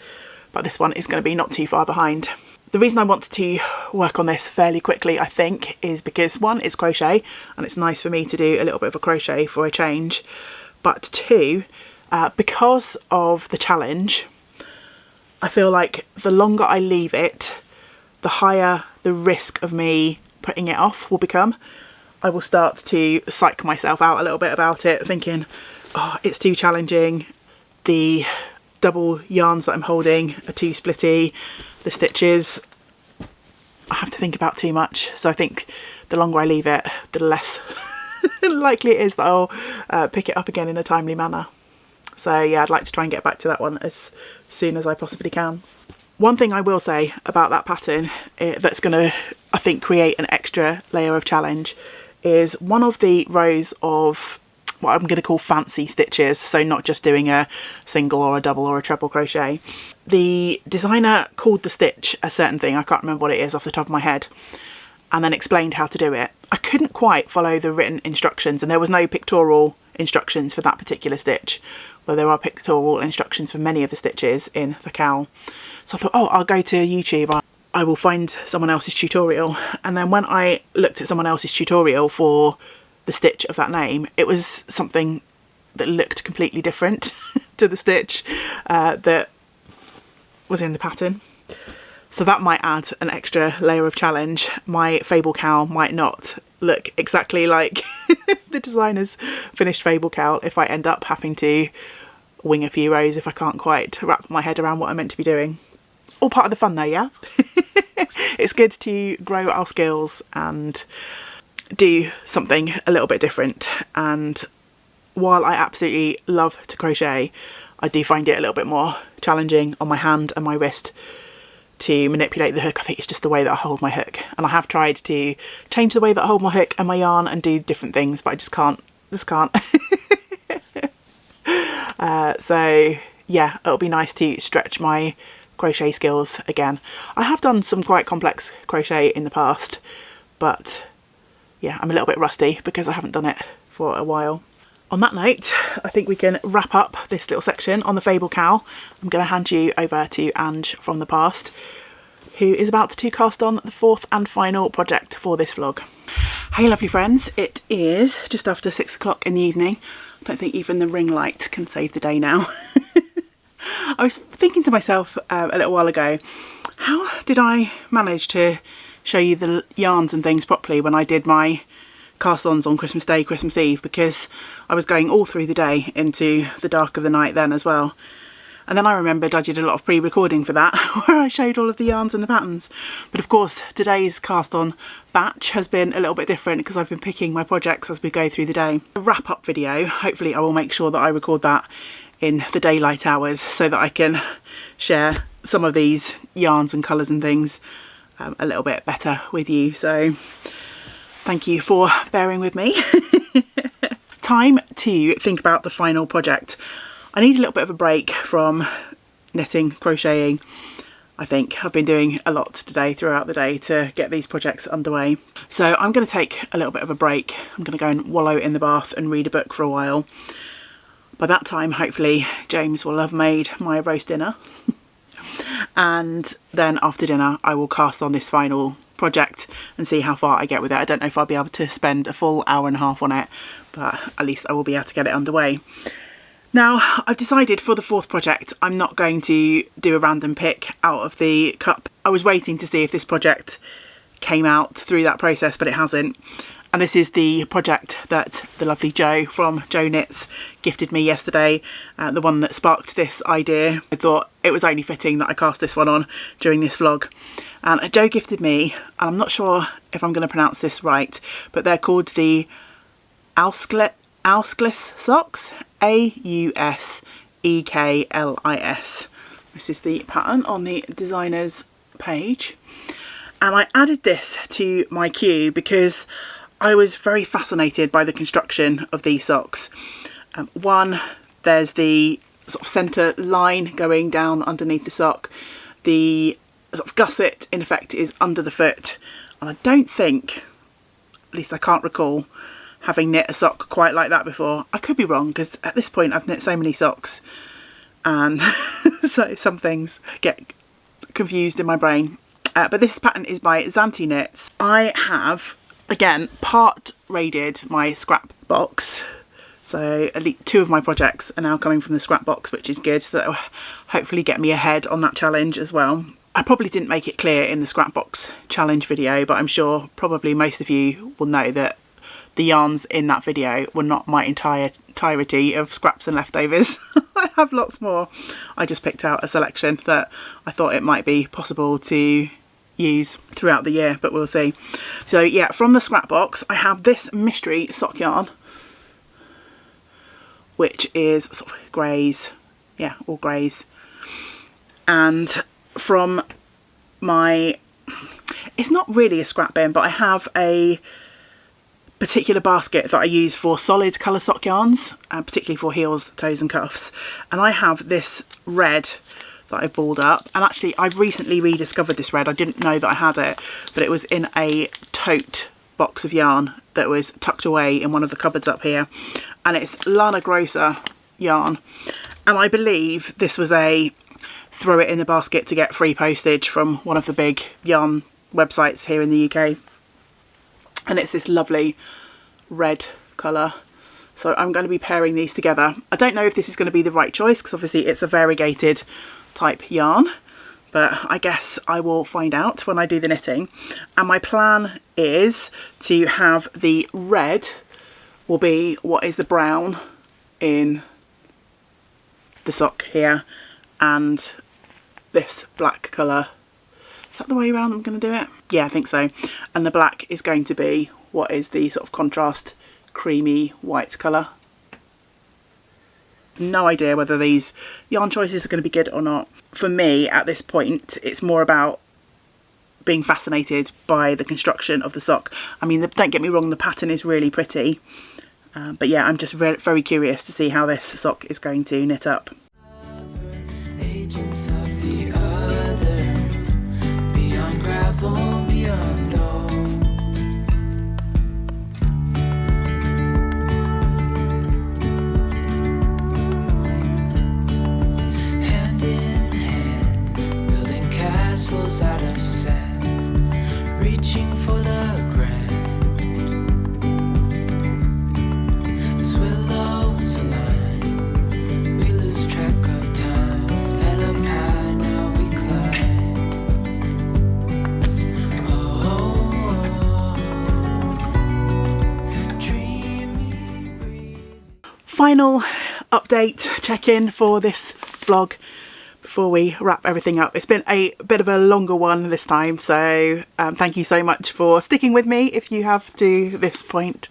A: but this one is going to be not too far behind. The reason I want to work on this fairly quickly, I think, is because 1, it's crochet and it's nice for me to do a little bit of a crochet for a change, but 2, because of the challenge, I feel like the longer I leave it, the higher the risk of me putting it off will become. I will start to psych myself out a little bit about it, thinking, oh, it's too challenging, the double yarns that I'm holding are too splitty, the stitches I have to think about too much. So I think the longer I leave it, the less likely it is that I'll pick it up again in a timely manner. So yeah, I'd like to try and get back to that one as soon as I possibly can. One thing I will say about that pattern that's going to, I think, create an extra layer of challenge is one of the rows of what I'm going to call fancy stitches, so not just doing a single or a double or a treble crochet. The designer called the stitch a certain thing, I can't remember what it is off the top of my head, and then explained how to do it. I couldn't quite follow the written instructions, and there was no pictorial instructions for that particular stitch, though there are pictorial instructions for many of the stitches in the cowl. So I thought, oh, I'll go to YouTube, I will find someone else's tutorial. And then when I looked at someone else's tutorial for the stitch of that name, it was something that looked completely different to the stitch that was in the pattern. So that might add an extra layer of challenge. My Fable cowl might not look exactly like the designer's finished Fable cowl if I end up having to wing a few rows if I can't quite wrap my head around what I'm meant to be doing. All part of the fun though, yeah? It's good to grow our skills and do something a little bit different. And while I absolutely love to crochet, I do find it a little bit more challenging on my hand and my wrist to manipulate the hook. I think it's just the way that I hold my hook, and I have tried to change the way that I hold my hook and my yarn and do different things, but I just can't. So yeah, it'll be nice to stretch my crochet skills again. I have done some quite complex crochet in the past, but yeah, I'm a little bit rusty because I haven't done it for a while. On that note, I think we can wrap up this little section on the Fable cowl. I'm going to hand you over to Ange from the past, who is about to cast on the 4th and final project for this vlog. Hey lovely friends, it is just after 6 o'clock in the evening. I don't think even the ring light can save the day now. I was thinking to myself a little while ago, how did I manage to show you the yarns and things properly when I did my cast ons on Christmas Day, Christmas Eve, because I was going all through the day into the dark of the night then as well. And then I remembered I did a lot of pre-recording for that where I showed all of the yarns and the patterns. But of course today's cast on batch has been a little bit different because I've been picking my projects as we go through the day. A wrap up video, hopefully I will make sure that I record that in the daylight hours so that I can share some of these yarns and colours and things a little bit better with you. So thank you for bearing with me. Time to think about the final project. I need a little bit of a break from knitting, crocheting. I think I've been doing a lot today throughout the day to get these projects underway. So I'm going to take a little bit of a break. I'm going to go and wallow in the bath and read a book for a while. By that time, hopefully, James will have made my roast dinner. And then after dinner, I will cast on this final project and see how far I get with it. I don't know if I'll be able to spend a full hour and a half on it, but at least I will be able to get it underway. Now, I've decided for the 4th project, I'm not going to do a random pick out of the cup. I was waiting to see if this project came out through that process, but it hasn't. And this is the project that the lovely Jo from Jo Knits gifted me yesterday, the one that sparked this idea. I thought it was only fitting that I cast this one on during this vlog. And Jo gifted me, and I'm not sure if I'm going to pronounce this right, but they're called the Alisas socks, Auseklis. This is the pattern on the designer's page. And I added this to my queue because I was very fascinated by the construction of these socks. One, there's the sort of centre line going down underneath the sock. The sort of gusset in effect is under the foot, and I don't think, at least I can't recall, having knit a sock quite like that before. I could be wrong, because at this point I've knit so many socks and so some things get confused in my brain. But this pattern is by Zanti Knits. I have, again, part raided my scrap box. So at least 2 of my projects are now coming from the scrap box, which is good. So that will hopefully get me ahead on that challenge as well. I probably didn't make it clear in the scrap box challenge video, but I'm sure probably most of you will know that the yarns in that video were not my entirety of scraps and leftovers. I have lots more. I just picked out a selection that I thought it might be possible to use throughout the year, but we'll see. So yeah, from the scrap box I have this mystery sock yarn, which is sort of greys, yeah, all greys. And from my, it's not really a scrap bin, but I have a particular basket that I use for solid colour sock yarns, particularly for heels, toes and cuffs. And I have this red that I balled up, and actually I've recently rediscovered this red. I didn't know that I had it, but it was in a tote box of yarn that was tucked away in one of the cupboards up here, and it's Lana Grossa yarn, and I believe this was a throw it in the basket to get free postage from one of the big yarn websites here in the UK. And it's this lovely red colour, so I'm going to be pairing these together. I don't know if this is going to be the right choice, because obviously it's a variegated type yarn, but I guess I will find out when I do the knitting. And my plan is to have the red will be what is the brown in the sock here, and this black colour. Is that the way around I'm going to do it? Yeah, I think so. And the black is going to be what is the sort of contrast creamy white colour. No idea whether these yarn choices are going to be good or not. For me, at this point, it's more about being fascinated by the construction of the sock. I mean, don't get me wrong, the pattern is really pretty. But yeah, I'm just very curious to see how this sock is going to knit up.
B: Agents of the other, beyond gravel, beyond all. Hand in hand, building castles out of sand, reaching for the grand. As willows align, we lose track of time. Head up high, now we climb. Dreamy breeze.
A: Final update check-in for this vlog before we wrap everything up. It's been a bit of a longer one this time, so thank you so much for sticking with me if you have to this point.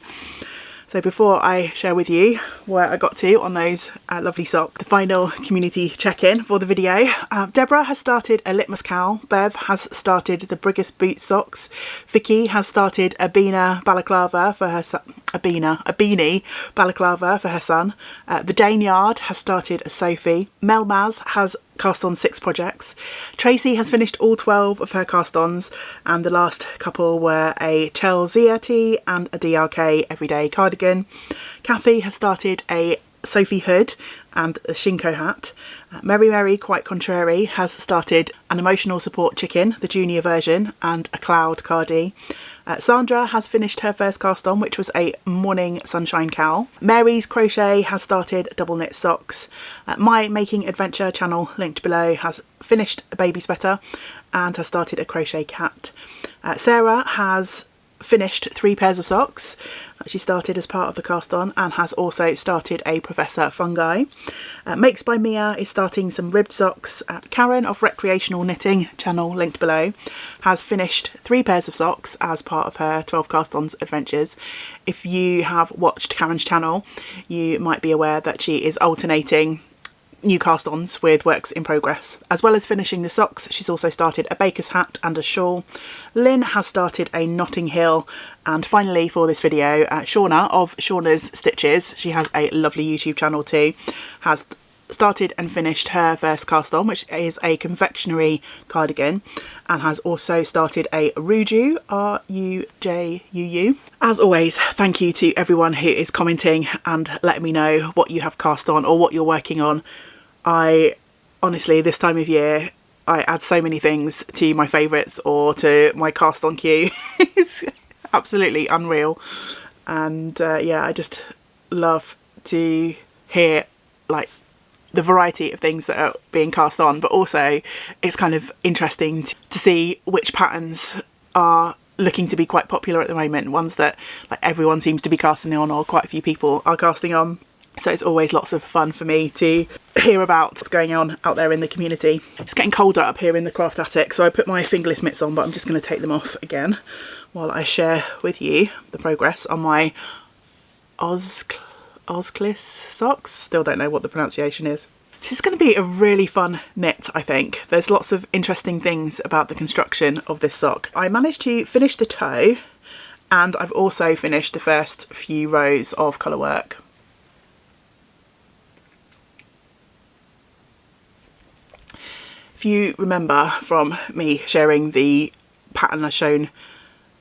A: So before I share with you where I got to on those lovely socks, the final community check-in for the video. Deborah has started a litmus cowl, Bev has started the Brigus boot socks, Vicky has started a beanie balaclava for her son, a beanie balaclava for her son, the Dane Yard has started a Sophie, Mel Maz has cast on 6 projects, Tracy has finished all 12 of her cast ons, and the last couple were a Chelsea tee and a DRK everyday cardigan. Kathy has started a Sophie hood and a Shinko hat. Mary Quite Contrary has started an emotional support chicken, the junior version, and a cloud cardie. Sandra has finished her first cast on, which was a morning sunshine cowl. Mary's crochet has started double knit socks. My Making Adventure channel, linked below, has finished a baby sweater and has started a crochet cat. Sarah has finished 3 pairs of socks that she started as part of the cast on, and has also started a Professor Fungi. Makes by Mia is starting some ribbed socks. Karen of Recreational Knitting channel, linked below, has finished 3 pairs of socks as part of her 12 cast ons adventures. If you have watched Karen's channel, you might be aware that she is alternating new cast-ons with works in progress. As well as finishing the socks, she's also started a baker's hat and a shawl. Lynn has started a Notting Hill, and finally for this video, Shauna of Shauna's Stitches, she has a lovely YouTube channel too, has started and finished her first cast on, which is a confectionery cardigan, and has also started a Ruju, R-U-J-U-U. As always, thank you to everyone who is commenting and letting me know what you have cast on or what you're working on. I honestly, this time of year, I add so many things to my favourites or to my cast on queue. It's absolutely unreal. And yeah, I just love to hear like the variety of things that are being cast on, but also it's kind of interesting to see which patterns are looking to be quite popular at the moment, ones that like everyone seems to be casting on or quite a few people are casting on. So it's always lots of fun for me to hear about what's going on out there in the community. It's getting colder up here in the craft attic, so I put my fingerless mitts on, but I'm just going to take them off again while I share with you the progress on my Osclis socks. Still don't know what the pronunciation is. This is going to be a really fun knit, I think. There's lots of interesting things about the construction of this sock. I managed to finish the toe, and I've also finished the first few rows of colour work. If you remember from me sharing the pattern I've shown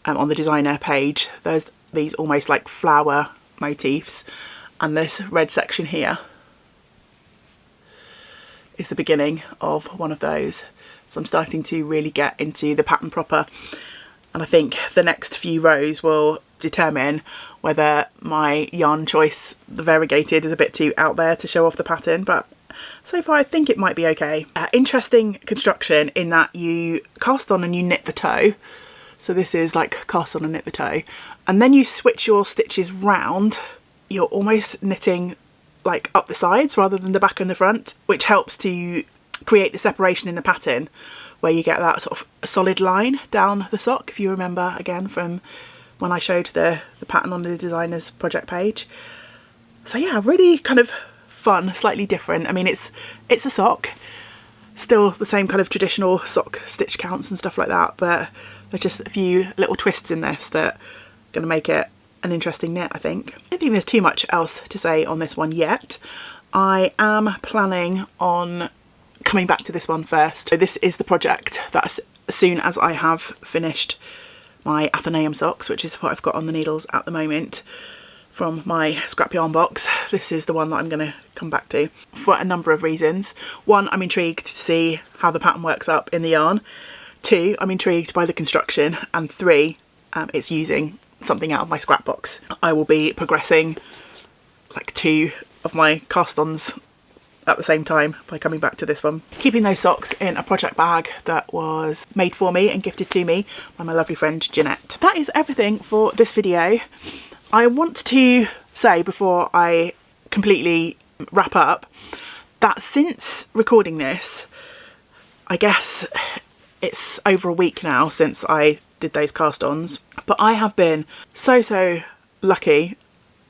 A: on the designer page, there's these almost like flower motifs, and this red section here is the beginning of one of those. So I'm starting to really get into the pattern proper, and I think the next few rows will determine whether my yarn choice, the variegated, is a bit too out there to show off the pattern, but so far I think it might be okay. Interesting construction in that you cast on and you knit the toe. So this is like cast on and knit the toe, and then you switch your stitches round. You're almost knitting like up the sides rather than the back and the front, which helps to create the separation in the pattern where you get that sort of solid line down the sock, if you remember again from when I showed the pattern on the designer's project page. So yeah, really kind of fun, slightly different. I mean, it's a sock, still the same kind of traditional sock stitch counts and stuff like that, but there's just a few little twists in this that are going to make it an interesting knit, I think. I don't think there's too much else to say on this one yet. I am planning on coming back to this one first. So this is the project that as soon as I have finished my Athenaeum socks, which is what I've got on the needles at the moment from my scrap yarn box, this is the one that I'm going to come back to for a number of reasons. One, I'm intrigued to see how the pattern works up in the yarn. Two, I'm intrigued by the construction. And three, it's using something out of my scrap box. I will be progressing like 2 of my cast-ons at the same time by coming back to this one. Keeping those socks in a project bag that was made for me and gifted to me by my lovely friend Jeanette. That is everything for this video. I want to say before I completely wrap up that since recording this, I guess it's over a week now since I did those cast-ons, but I have been so lucky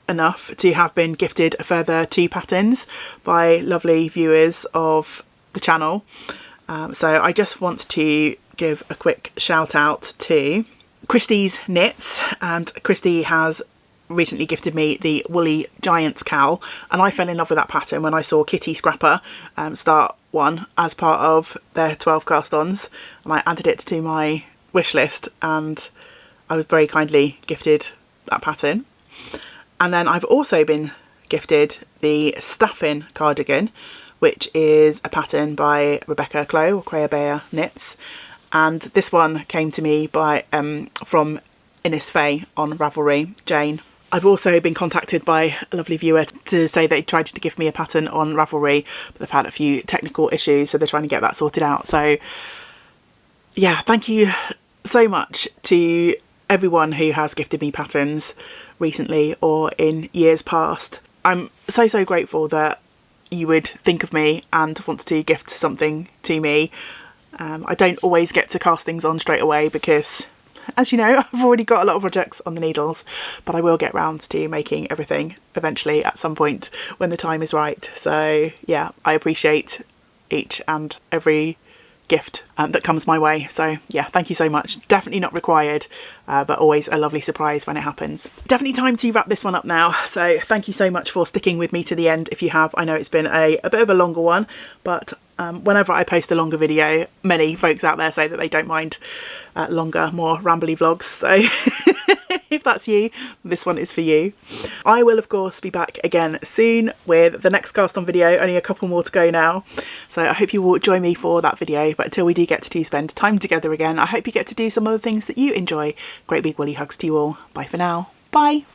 A: enough to have been gifted a further 2 patterns by lovely viewers of the channel. So I just want to give a quick shout out to Christie's Knits, and Christie has recently gifted me the Woolly Giants cowl, and I fell in love with that pattern when I saw Kitty Scrapper start one as part of their 12 cast-ons, and I added it to my wish list, and I was very kindly gifted that pattern. And then I've also been gifted the Staffin cardigan, which is a pattern by Rebecca Clow or Creabea Knits, and this one came to me by from Innis Faye on Ravelry, Jane. I've also been contacted by a lovely viewer to say they tried to give me a pattern on Ravelry, but they've had a few technical issues, so they're trying to get that sorted out. So yeah, thank you so much to everyone who has gifted me patterns recently or in years past. I'm so grateful that you would think of me and want to gift something to me. I don't always get to cast things on straight away because as you know, I've already got a lot of projects on the needles, but I will get round to making everything eventually at some point when the time is right. So yeah, I appreciate each and every gift that comes my way. So yeah, thank you so much. Definitely not required, but always a lovely surprise when it happens. Definitely time to wrap this one up now. So thank you so much for sticking with me to the end. If you have, I know it's been a bit of a longer one, but whenever I post a longer video, many folks out there say that they don't mind longer, more rambly vlogs. So if that's you, this one is for you. I will of course be back again soon with the next cast on video, only a couple more to go now. So I hope you will join me for that video, but until we do get to spend time together again, I hope you get to do some of the things that you enjoy. Great big woolly hugs to you all. Bye for now. Bye.